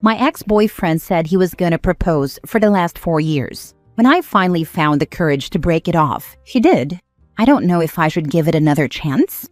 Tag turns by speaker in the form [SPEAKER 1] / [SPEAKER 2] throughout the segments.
[SPEAKER 1] My ex-boyfriend said he was gonna propose for the last 4 years. When I finally found the courage to break it off, he did. I don't know if I should give it another chance.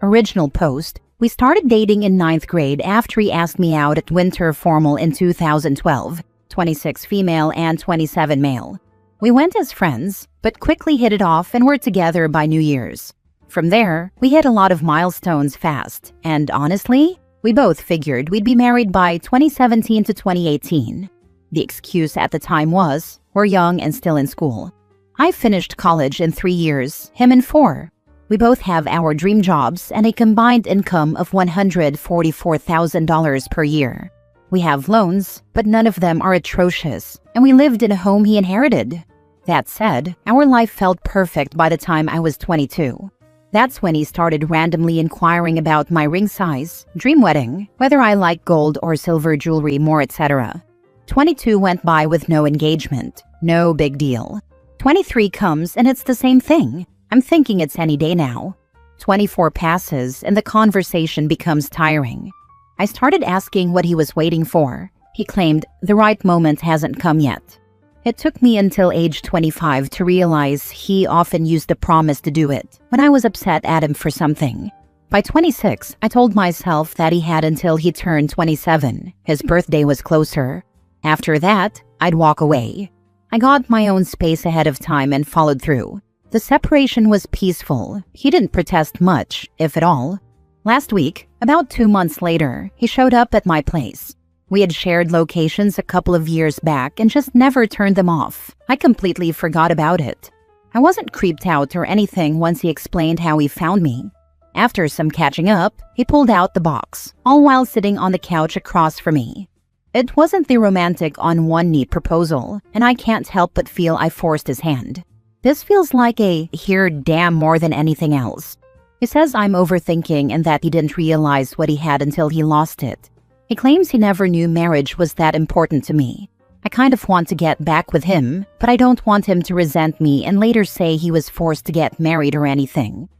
[SPEAKER 1] Original post: we started dating in 9th grade after he asked me out at winter formal in 2012, 26 female and 27 male. We went as friends, but quickly hit it off and were together by New Year's. From there, we hit a lot of milestones fast, and honestly, we both figured we'd be married by 2017 to 2018. The excuse at the time was, we're young and still in school. I finished college in 3 years, him in 4. We both have our dream jobs and a combined income of $144,000 per year. We have loans, but none of them are atrocious, and we lived in a home he inherited. That said, our life felt perfect by the time I was 22. That's when he started randomly inquiring about my ring size, dream wedding, whether I like gold or silver jewelry more, etc. 22 went by with no engagement. No big deal. 23 comes and it's the same thing. I'm thinking it's any day now. 24 passes and the conversation becomes tiring. I started asking what he was waiting for. He claimed the right moment hasn't come yet. It took me until age 25 to realize he often used the promise to do it when I was upset at him for something. By 26, I told myself that he had until he turned 27. His birthday was closer. After that, I'd walk away. I got my own space ahead of time and followed through. The separation was peaceful. He didn't protest much, if at all. Last week, about 2 months later, he showed up at my place. We had shared locations a couple of years back and just never turned them off. I completely forgot about it. I wasn't creeped out or anything once he explained how he found me. After some catching up, he pulled out the box, all while sitting on the couch across from me. It wasn't the romantic on one knee proposal, and I can't help but feel I forced his hand. This feels like a "here damn" more than anything else. He says I'm overthinking and that he didn't realize what he had until he lost it. He claims he never knew marriage was that important to me. I kind of want to get back with him, but I don't want him to resent me and later say he was forced to get married or anything.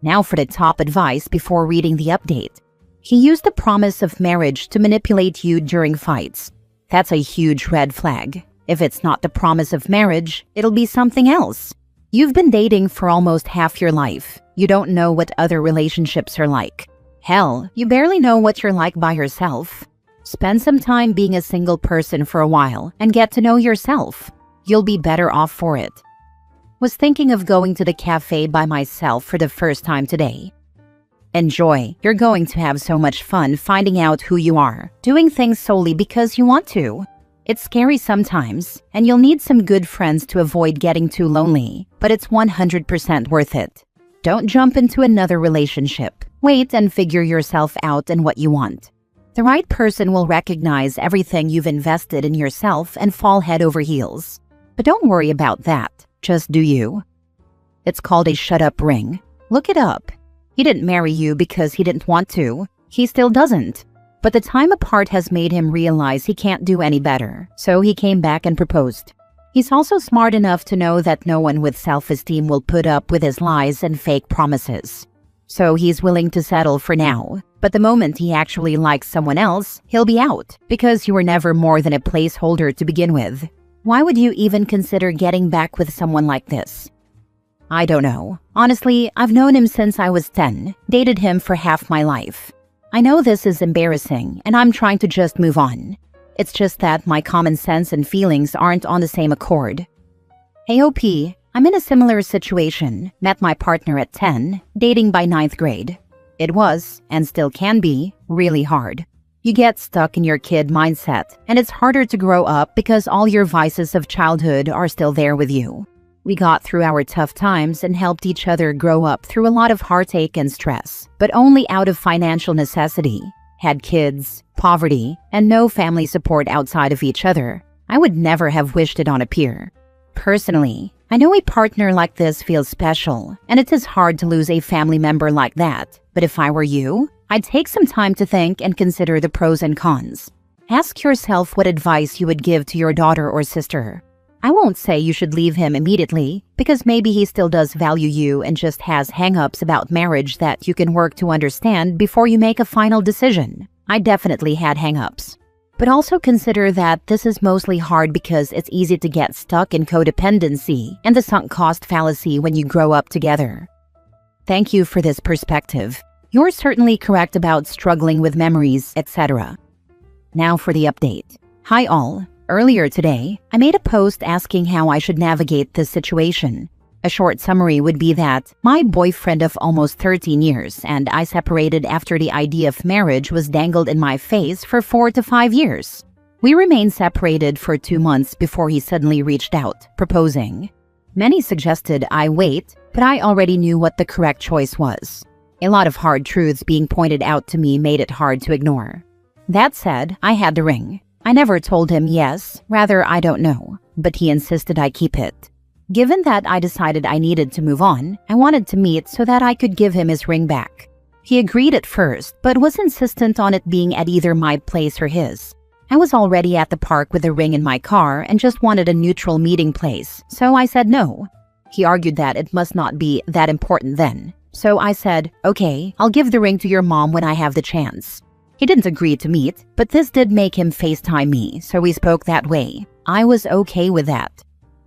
[SPEAKER 1] Now for the top advice before reading the update. He used the promise of marriage to manipulate you during fights. That's a huge red flag. If it's not the promise of marriage, it'll be something else. You've been dating for almost half your life. You don't know what other relationships are like. Hell, you barely know what you're like by yourself. Spend some time being a single person for a while and get to know yourself. You'll be better off for it. Was thinking of going to the cafe by myself for the first time today. Enjoy. You're going to have so much fun finding out who you are, doing things solely because you want to. It's scary sometimes, and you'll need some good friends to avoid getting too lonely, but it's 100% worth it. Don't jump into another relationship. Wait and figure yourself out and what you want. The right person will recognize everything you've invested in yourself and fall head over heels. But don't worry about that. Just do you. It's called a shut-up ring. Look it up. He didn't marry you because he didn't want to. He still doesn't. But the time apart has made him realize he can't do any better, so he came back and proposed. He's also smart enough to know that no one with self-esteem will put up with his lies and fake promises. So he's willing to settle for now. But the moment he actually likes someone else, he'll be out, because you were never more than a placeholder to begin with. Why would you even consider getting back with someone like this? I don't know. Honestly, I've known him since I was 10, dated him for half my life. I know this is embarrassing, and I'm trying to just move on. It's just that my common sense and feelings aren't on the same accord. AOP, I'm in a similar situation. Met my partner at 10, dating by 9th grade. It was, and still can be, really hard. You get stuck in your kid mindset, and it's harder to grow up because all your vices of childhood are still there with you. We got through our tough times and helped each other grow up through a lot of heartache and stress, but only out of financial necessity. Had kids, poverty, and no family support outside of each other. I would never have wished it on a peer. Personally, I know a partner like this feels special, and it is hard to lose a family member like that. But if I were you, I'd take some time to think and consider the pros and cons. Ask yourself what advice you would give to your daughter or sister. I won't say you should leave him immediately, because maybe he still does value you and just has hang-ups about marriage that you can work to understand before you make a final decision. I definitely had hang-ups. But also consider that this is mostly hard because it's easy to get stuck in codependency and the sunk cost fallacy when you grow up together. Thank you for this perspective. You're certainly correct about struggling with memories, etc. Now for the update. Hi all. Earlier today, I made a post asking how I should navigate this situation. A short summary would be that my boyfriend of almost 13 years and I separated after the idea of marriage was dangled in my face for 4 to 5 years. We remained separated for 2 months before he suddenly reached out, proposing. Many suggested I wait, but I already knew what the correct choice was. A lot of hard truths being pointed out to me made it hard to ignore. That said, I had the ring. I never told him yes, rather I don't know, but he insisted I keep it. Given that I decided I needed to move on, I wanted to meet so that I could give him his ring back. He agreed at first, but was insistent on it being at either my place or his. I was already at the park with the ring in my car and just wanted a neutral meeting place, so I said no. He argued that it must not be that important then. So I said, okay, I'll give the ring to your mom when I have the chance. He didn't agree to meet, but this did make him FaceTime me, so we spoke that way. I was okay with that.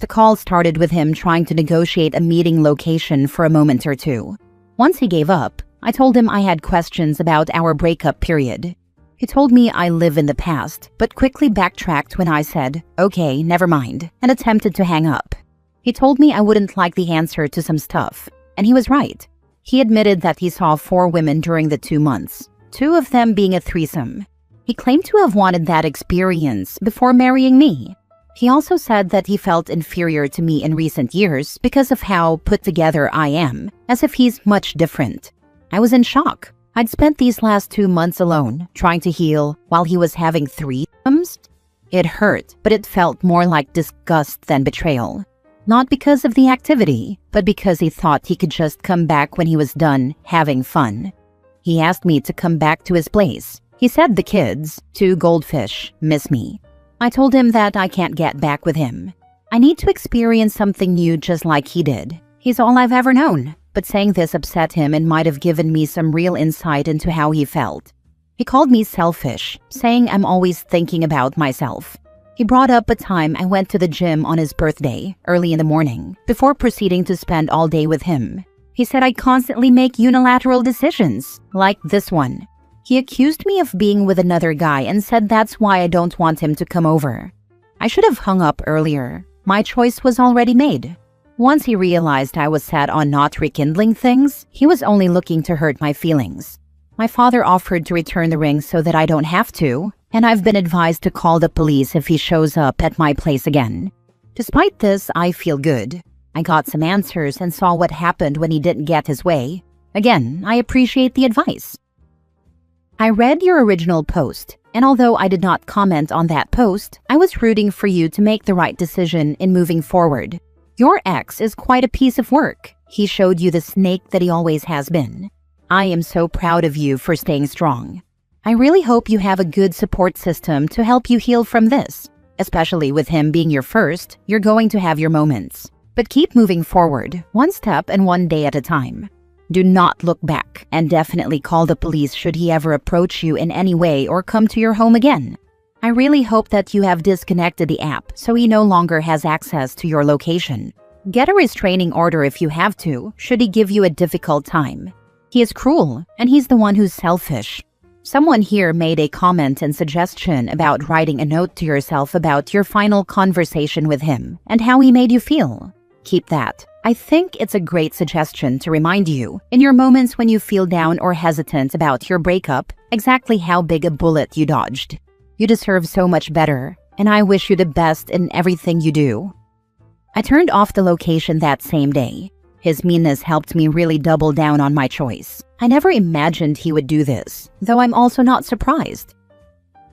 [SPEAKER 1] The call started with him trying to negotiate a meeting location for a moment or two. Once he gave up, I told him I had questions about our breakup period. He told me I live in the past, but quickly backtracked when I said, okay, never mind, and attempted to hang up. He told me I wouldn't like the answer to some stuff, and he was right. He admitted that he saw 4 women during the 2 months, 2 of them being a threesome. He claimed to have wanted that experience before marrying me. He also said that he felt inferior to me in recent years because of how put together I am, as if he's much different. I was in shock. I'd spent these last 2 months alone, trying to heal, while he was having threesomes. It hurt, but it felt more like disgust than betrayal. Not because of the activity, but because he thought he could just come back when he was done having fun. He asked me to come back to his place. He said the kids, 2 goldfish, miss me. I told him that I can't get back with him. I need to experience something new just like he did. He's all I've ever known. But saying this upset him and might have given me some real insight into how he felt. He called me selfish, saying I'm always thinking about myself. He brought up a time I went to the gym on his birthday, early in the morning, before proceeding to spend all day with him. He said I constantly make unilateral decisions, like this one. He accused me of being with another guy and said that's why I don't want him to come over. I should have hung up earlier. My choice was already made. Once he realized I was set on not rekindling things, he was only looking to hurt my feelings. My father offered to return the ring so that I don't have to, and I've been advised to call the police if he shows up at my place again. Despite this, I feel good. I got some answers and saw what happened when he didn't get his way. Again, I appreciate the advice. I read your original post, and although I did not comment on that post, I was rooting for you to make the right decision in moving forward. Your ex is quite a piece of work. He showed you the snake that he always has been. I am so proud of you for staying strong. I really hope you have a good support system to help you heal from this. Especially with him being your first, you're going to have your moments. But keep moving forward, one step and one day at a time. Do not look back, and definitely call the police should he ever approach you in any way or come to your home again. I really hope that you have disconnected the app so he no longer has access to your location. Get a restraining order if you have to, should he give you a difficult time. He is cruel, and he's the one who's selfish. Someone here made a comment and suggestion about writing a note to yourself about your final conversation with him and how he made you feel. Keep that. I think it's a great suggestion to remind you, in your moments when you feel down or hesitant about your breakup, exactly how big a bullet you dodged. You deserve so much better, and I wish you the best in everything you do. I turned off the location that same day. His meanness helped me really double down on my choice. I never imagined he would do this, though I'm also not surprised.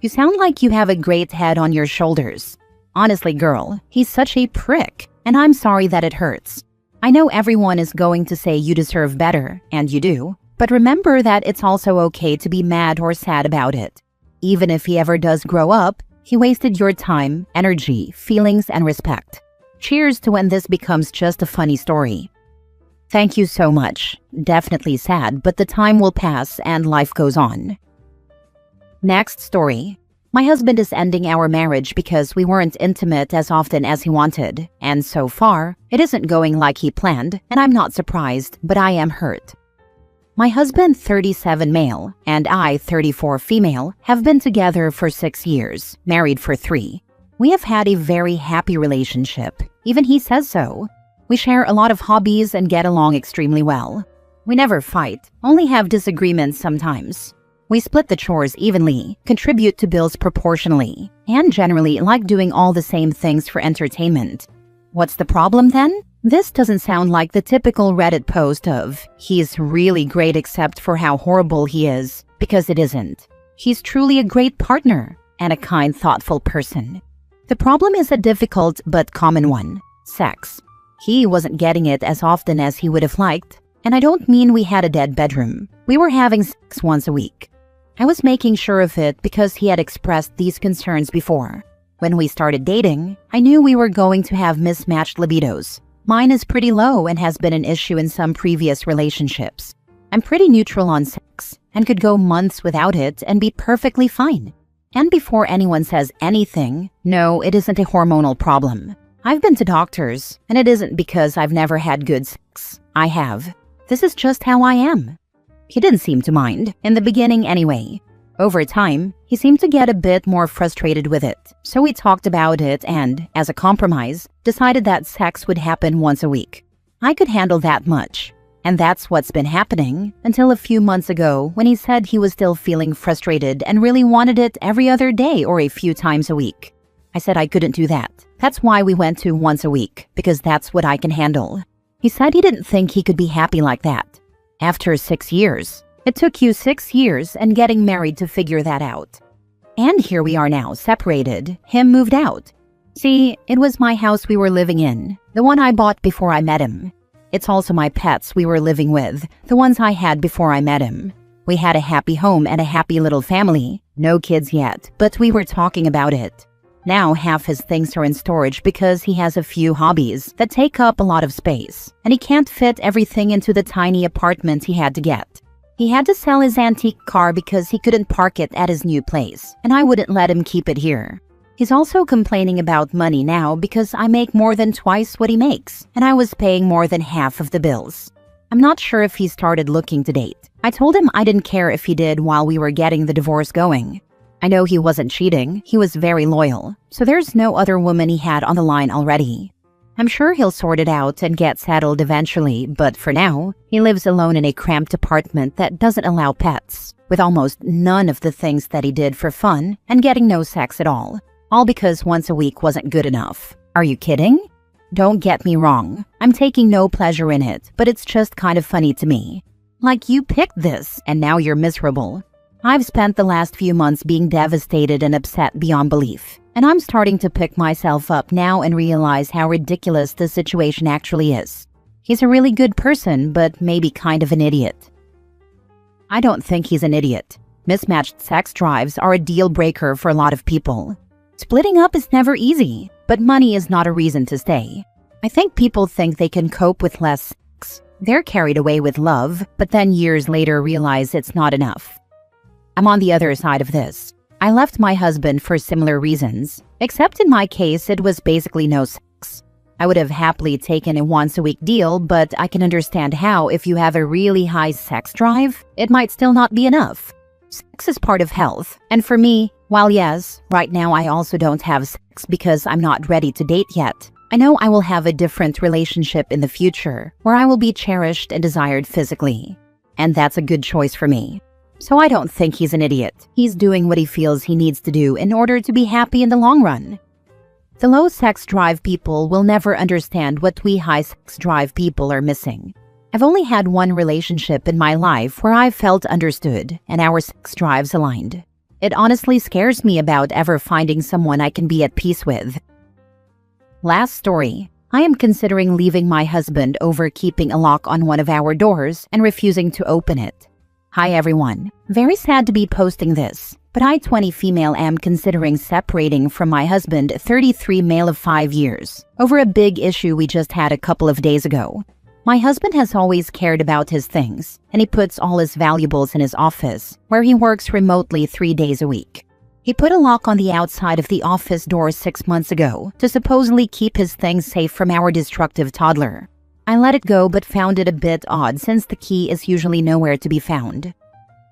[SPEAKER 1] You sound like you have a great head on your shoulders. Honestly, girl, he's such a prick, and I'm sorry that it hurts. I know everyone is going to say you deserve better, and you do, but remember that it's also okay to be mad or sad about it. Even if he ever does grow up, he wasted your time, energy, feelings, and respect. Cheers to when this becomes just a funny story. Thank you so much. Definitely sad, but the time will pass and life goes on. Next story. My husband is ending our marriage because we weren't intimate as often as he wanted, and so far, it isn't going like he planned, and I'm not surprised, but I am hurt. My husband, 37 male, and I, 34 female, have been together for 6 years, married for 3. We have had a very happy relationship. Even he says so. We share a lot of hobbies and get along extremely well. We never fight, only have disagreements sometimes. We split the chores evenly, contribute to bills proportionally, and generally like doing all the same things for entertainment. What's the problem then? This doesn't sound like the typical Reddit post of, "He's really great except for how horrible he is," because it isn't. He's truly a great partner and a kind, thoughtful person. The problem is a difficult but common one: sex. He wasn't getting it as often as he would have liked, and I don't mean we had a dead bedroom. We were having sex once a week. I was making sure of it because he had expressed these concerns before. When we started dating, I knew we were going to have mismatched libidos. Mine is pretty low and has been an issue in some previous relationships. I'm pretty neutral on sex and could go months without it and be perfectly fine. And before anyone says anything, no, it isn't a hormonal problem. I've been to doctors, and it isn't because I've never had good sex. I have. This is just how I am. He didn't seem to mind, in the beginning anyway. Over time, he seemed to get a bit more frustrated with it, so we talked about it and, as a compromise, decided that sex would happen once a week. I could handle that much. And that's what's been happening until a few months ago when he said he was still feeling frustrated and really wanted it every other day or a few times a week. I said I couldn't do that. That's why we went to once a week, because that's what I can handle. He said he didn't think he could be happy like that. After 6 years. It took you 6 years and getting married to figure that out. And here we are now, separated. Him moved out. See, it was my house we were living in, the one I bought before I met him. It's also my pets we were living with, the ones I had before I met him. We had a happy home and a happy little family. No kids yet, but we were talking about it. Now half his things are in storage because he has a few hobbies that take up a lot of space, and he can't fit everything into the tiny apartment he had to get. He had to sell his antique car because he couldn't park it at his new place, and I wouldn't let him keep it here. He's also complaining about money now because I make more than twice what he makes, and I was paying more than half of the bills. I'm not sure if he started looking to date. I told him I didn't care if he did while we were getting the divorce going. I know he wasn't cheating, he was very loyal, so there's no other woman he had on the line already. I'm sure he'll sort it out and get settled eventually, but for now, he lives alone in a cramped apartment that doesn't allow pets, with almost none of the things that he did for fun and getting no sex at all because once a week wasn't good enough. Are you kidding? Don't get me wrong, I'm taking no pleasure in it, but it's just kind of funny to me. Like, you picked this, and now you're miserable. I've spent the last few months being devastated and upset beyond belief, and I'm starting to pick myself up now and realize how ridiculous the situation actually is. He's a really good person, but maybe kind of an idiot. I don't think he's an idiot. Mismatched sex drives are a deal breaker for a lot of people. Splitting up is never easy, but money is not a reason to stay. I think people think they can cope with less sex. They're carried away with love, but then years later realize it's not enough. I'm on the other side of this. I left my husband for similar reasons, except in my case it was basically no sex. I would have happily taken a once-a-week deal, but I can understand how if you have a really high sex drive, it might still not be enough. Sex is part of health, and for me, while yes, right now I also don't have sex because I'm not ready to date yet, I know I will have a different relationship in the future where I will be cherished and desired physically. And that's a good choice for me. So I don't think he's an idiot. He's doing what he feels he needs to do in order to be happy in the long run. The low sex drive people will never understand what we high sex drive people are missing. I've only had one relationship in my life where I felt understood and our sex drives aligned. It honestly scares me about ever finding someone I can be at peace with. Last story. I am considering leaving my husband over keeping a lock on one of our doors and refusing to open it. Hi everyone. Very sad to be posting this, but I, 20 female, am considering separating from my husband, 33 male of 5 years, over a big issue we just had a couple of days ago. My husband has always cared about his things, and he puts all his valuables in his office, where he works remotely 3 days a week. He put a lock on the outside of the office door 6 months ago to supposedly keep his things safe from our destructive toddler. I let it go but found it a bit odd since the key is usually nowhere to be found.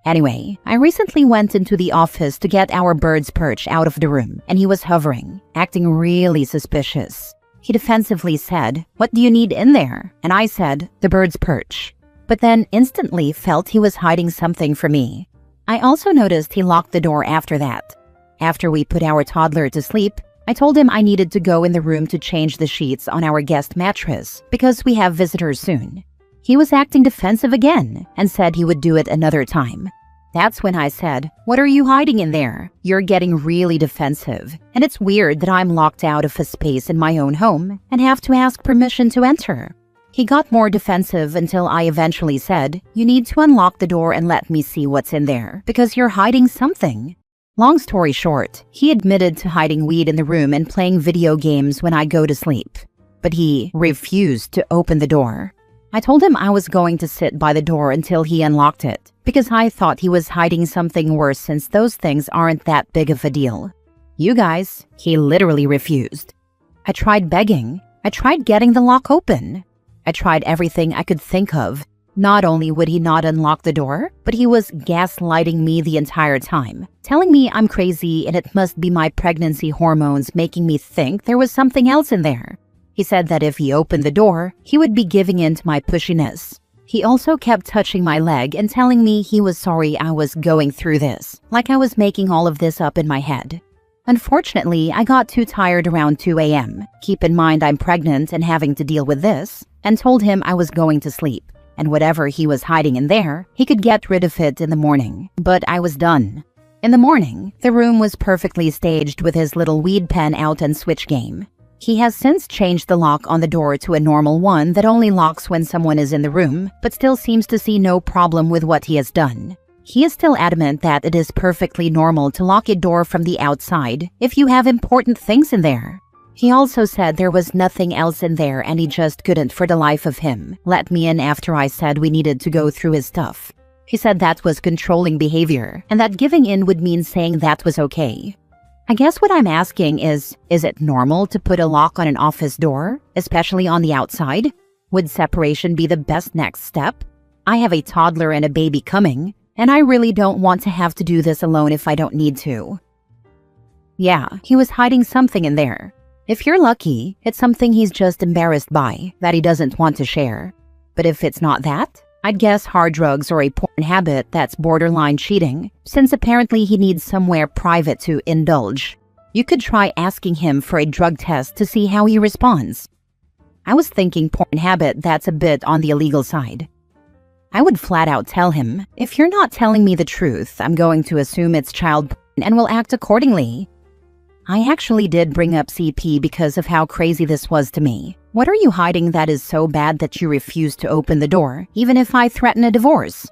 [SPEAKER 1] Anyway, I recently went into the office to get our bird's perch out of the room, and he was hovering, acting really suspicious. He defensively said, "What do you need in there?" And I said, "The bird's perch." But then instantly felt he was hiding something from me. I also noticed he locked the door after that. After we put our toddler to sleep, I told him I needed to go in the room to change the sheets on our guest mattress because we have visitors soon. He was acting defensive again and said he would do it another time. That's when I said, "What are you hiding in there? You're getting really defensive, and it's weird that I'm locked out of a space in my own home and have to ask permission to enter." He got more defensive until I eventually said, "You need to unlock the door and let me see what's in there, because you're hiding something." Long story short, he admitted to hiding weed in the room and playing video games when I go to sleep. But he refused to open the door. I told him I was going to sit by the door until he unlocked it, because I thought he was hiding something worse since those things aren't that big of a deal. You guys, he literally refused. I tried begging. I tried getting the lock open. I tried everything I could think of. Not only would he not unlock the door, but he was gaslighting me the entire time, telling me I'm crazy and it must be my pregnancy hormones making me think there was something else in there. He said that if he opened the door, he would be giving in to my pushiness. He also kept touching my leg and telling me he was sorry I was going through this, like I was making all of this up in my head. Unfortunately, I got too tired around 2 a.m. Keep in mind I'm pregnant and having to deal with this, and told him I was going to sleep. And whatever he was hiding in there, he could get rid of it in the morning. But I was done. In the morning, the room was perfectly staged with his little weed pen out and switch game. He has since changed the lock on the door to a normal one that only locks when someone is in the room, but still seems to see no problem with what he has done. He is still adamant that it is perfectly normal to lock a door from the outside if you have important things in there. He also said there was nothing else in there and he just couldn't for the life of him let me in after I said we needed to go through his stuff. He said that was controlling behavior and that giving in would mean saying that was okay. I guess what I'm asking is it normal to put a lock on an office door, especially on the outside? Would separation be the best next step? I have a toddler and a baby coming, and I really don't want to have to do this alone if I don't need to. Yeah, he was hiding something in there. If you're lucky, it's something he's just embarrassed by, that he doesn't want to share. But if it's not that, I'd guess hard drugs or a porn habit that's borderline cheating, since apparently he needs somewhere private to indulge. You could try asking him for a drug test to see how he responds. I was thinking porn habit that's a bit on the illegal side. I would flat out tell him, if you're not telling me the truth, I'm going to assume it's child porn and will act accordingly. I actually did bring up CP because of how crazy this was to me. What are you hiding that is so bad that you refuse to open the door, even if I threaten a divorce?